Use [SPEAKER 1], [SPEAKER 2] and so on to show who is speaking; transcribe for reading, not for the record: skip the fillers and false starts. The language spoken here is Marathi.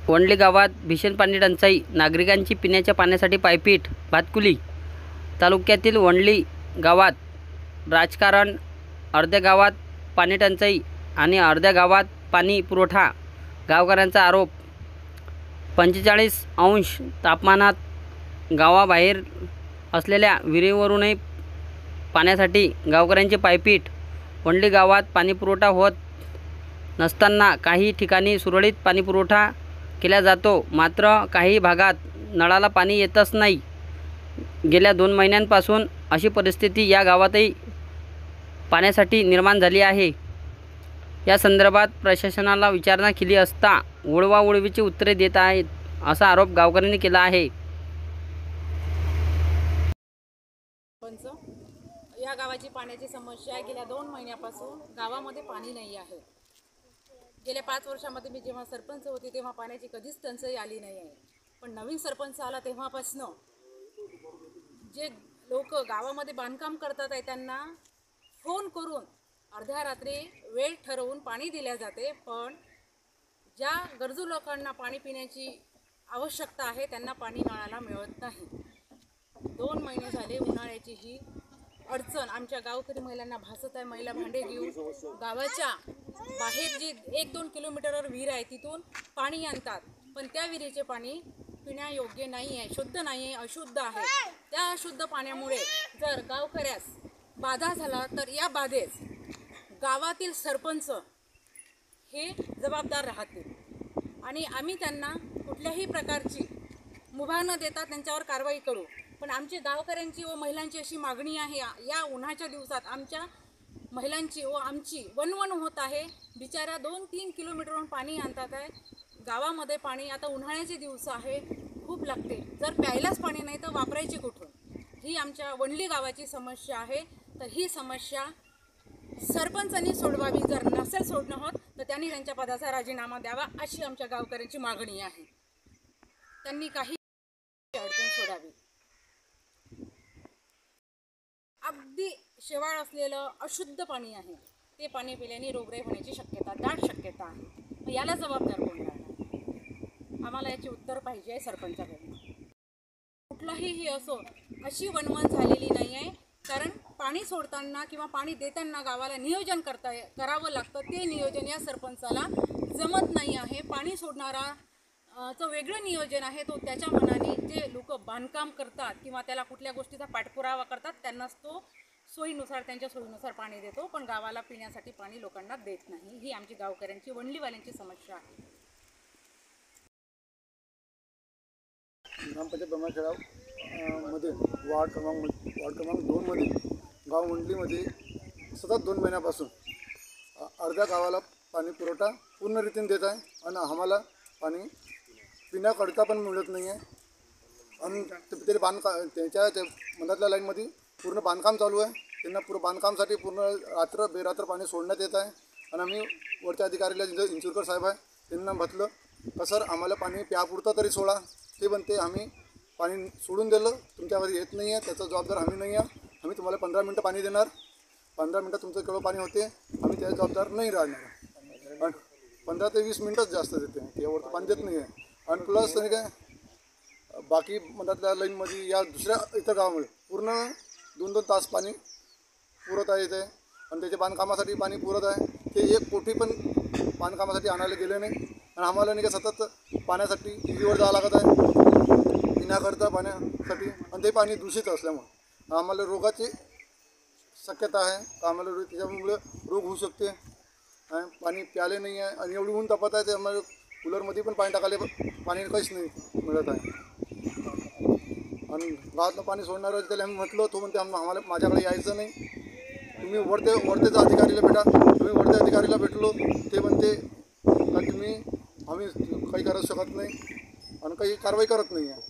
[SPEAKER 1] वंडली गावात भीषण पाणी टंचाई, नागरिकांची पिण्याच्या पाण्यासाठी पायपीट. भातकुली तालुक्यातील वंडली गावात राजकारण, अर्ध्या गावात पाणी टंचाई आणि अर्ध्या गावात पाणी पुरवठा. गावकऱ्यांचा आरोप. 45° तापमानात गावाबाहेर असलेल्या विहिरीवरूनही पाण्यासाठी गावकऱ्यांची पायपीट. वंडली गावात पाणीपुरवठा होत नसताना काही ठिकाणी सुरळीत पाणीपुरवठा केला जातो, मात्र काही भागात नळाला पाणी येतच नाही. गेल्या 2 महिन्यांपासून अशी परिस्थिती या गावातही पाण्यासाठी निर्माण झाली आहे. या संदर्भात प्रशासनाला विचारणा केली असता वळवावळवीची उत्तरे देत आहेत, असा आरोप गावकऱ्यांनी केला आहे.
[SPEAKER 2] या गावाची पाण्याची समस्या गेल्या 2 महिन्यापासून गावामध्ये पाणी नाही आहे. गेल्या 5 वर्षामध्ये मी जेव्हा सरपंच होते तेव्हा पाण्याची कधीच टंचाई आली नाही आहे. पण नवीन सरपंच आला तेव्हापासनं जे लोक गावामध्ये बांधकाम करतात आहे त्यांना फोन करून अर्ध्या रात्री वेळ ठरवून पाणी दिले जाते, पण ज्या गरजू लोकांना पाणी पिण्याची आवश्यकता आहे त्यांना पाणी नळाला मिळत नाही. 2 महिने झाले उन्हाळ्याची ही अडचण आमच्या गावकरी महिलांना भासत आहे. महिला भांडे घेऊन गावाच्या बाहेर जी 1-2 किलोमीटरवर विहीर आहे तिथून पाणी आणतात, पण त्या विहिरीचे पाणी पिण्यायोग्य नाही आहे, शुद्ध नाही आहे, अशुद्ध आहे. त्या अशुद्ध पाण्यामुळे जर गावकऱ्यास बाधा झाला तर या बाधेस गावातील सरपंच हे जबाबदार राहतील आणि आम्ही त्यांना कुठल्याही प्रकारची मुभा न देता त्यांच्यावर कारवाई करू. पण आमची गावकऱ्यांची व महिलांची अशी मागणी आहे, या उन्हाच्या दिवसात आमच्या महिलांची व आमची वणवण होत आहे. बिचाऱ्या 2-3 किलोमीटरवरून पाणी आणतात आहे. गावामध्ये पाणी आता उन्हाळ्याचे दिवस आहे, खूप लागते. जर प्यायलाच पाणी नाही तर वापरायची कुठून? ही आमच्या वंडली गावाची समस्या आहे. तर ही समस्या सरपंचांनी सोडवावी. जर नसेल सोडणं होत तर त्यांनी त्यांच्या पदाचा राजीनामा द्यावा, अशी आमच्या गावकऱ्यांची मागणी आहे. त्यांनी काही अडचण सोडावी. अगदी शेवाळ असलेलं अशुद्ध पाणी आहे, ते पाणी पिल्याने रोगराई होण्याची शक्यता, दाट शक्यता आहे. याला जबाबदार कोण राहणार? आम्हाला याची उत्तर पाहिजे आहे सरपंचाकडून. कुठलाही असो, अशी वणवण झालेली नाही आहे. कारण पाणी सोडताना किंवा पाणी देताना गावाला नियोजन करावं लागतं. ते नियोजन या सरपंचाला जमत नाही आहे. पाणी सोडणारा चं वेगळं नियोजन आहे, तो त्याच्या मनाने जे लोक बांधकाम करतात किंवा त्याला कुठल्या गोष्टीचा पाठपुरावा करतात त्यांनाच तो सोयीनुसार त्यांच्या सोयीनुसार पाणी देतो, पण गावाला पिण्यासाठी पाणी लोकांना देत नाही. ही आमची गावकऱ्यांची वंडलीवाल्यांची समस्या आहे.
[SPEAKER 3] ग्रामपंचायत ब्रह्मखेडा मध्ये वार्ड क्रमांक 2 मध्ये गाव वंडलीमध्ये सतत 2 महिन्यापासून अर्ध्या गावाला पाणी पुरवठा पूर्ण रीतीने देत आहे आणि आम्हाला पाणी पिण्याकरता पण मिळत नाही आहे. आणि ते त्यांच्या मधातल्या लाईनमध्ये पूर्ण बांधकाम चालू आहे. त्यांना बांधकामसाठी पूर्ण बेरात्र पाणी सोडण्यात येत आहे. आणि आम्ही वरच्या अधिकारीला जे इंचुरकर साहेब आहे त्यांना म्हटलं का सर आम्हाला पाणी प्यापुरतं तरी सोडा. ते म्हणते आम्ही पाणी सोडून दिलं, तुमच्यावर येत नाही आहे, त्याचा जबाबदार आम्ही नाही आहे. आम्ही तुम्हाला 15 मिनटं पाणी देणार, 15 मिनटं तुमचं केवढं पाणी होते, आम्ही त्याचा जबाबदार नाही राहणार. आणि 15 ते 20 मिनटंच जास्त देते, त्यावर पाणी देत नाही आहे. आणि प्लस नाही काय बाकी मधातल्या लाईनमध्ये या दुसऱ्या इतर गावामध्ये पूर्ण 2-2 तास पाणी पुरत आहे इथे. आणि त्याच्या बांधकामासाठी पाणी पुरत आहे. ते 1 कोटी पण बांधकामासाठी आणायला गेले नाही. आणि आम्हाला नाही का सतत पाण्यासाठी विहिरीवर जावं लागत आहे पिण्याकरता पाण्यासाठी. आणि ते पाणी दूषित असल्यामुळे आम्हाला रोगाची शक्यता आहे. आम्हाला त्याच्यामुळे रोग होऊ शकते. पाणी प्याले नाही आहे आणि एवढी ऊन तापत आहे ते आम्हाला कूलरमध्ये पण पाणी टाकायला पाणी काहीच नाही मिळत आहे. आणि गावातलं पाणी सोडणारं त्याला आम्ही म्हटलं, तो म्हणते आम्हाला माझ्याकडे यायचं नाही, तुम्ही वरतेचा अधिकारीला भेटा. तुम्ही वरत्या अधिकारीला भेटलो, ते म्हणते का आम्ही काही करू शकत नाही आणि काही कारवाई करत नाही आहे.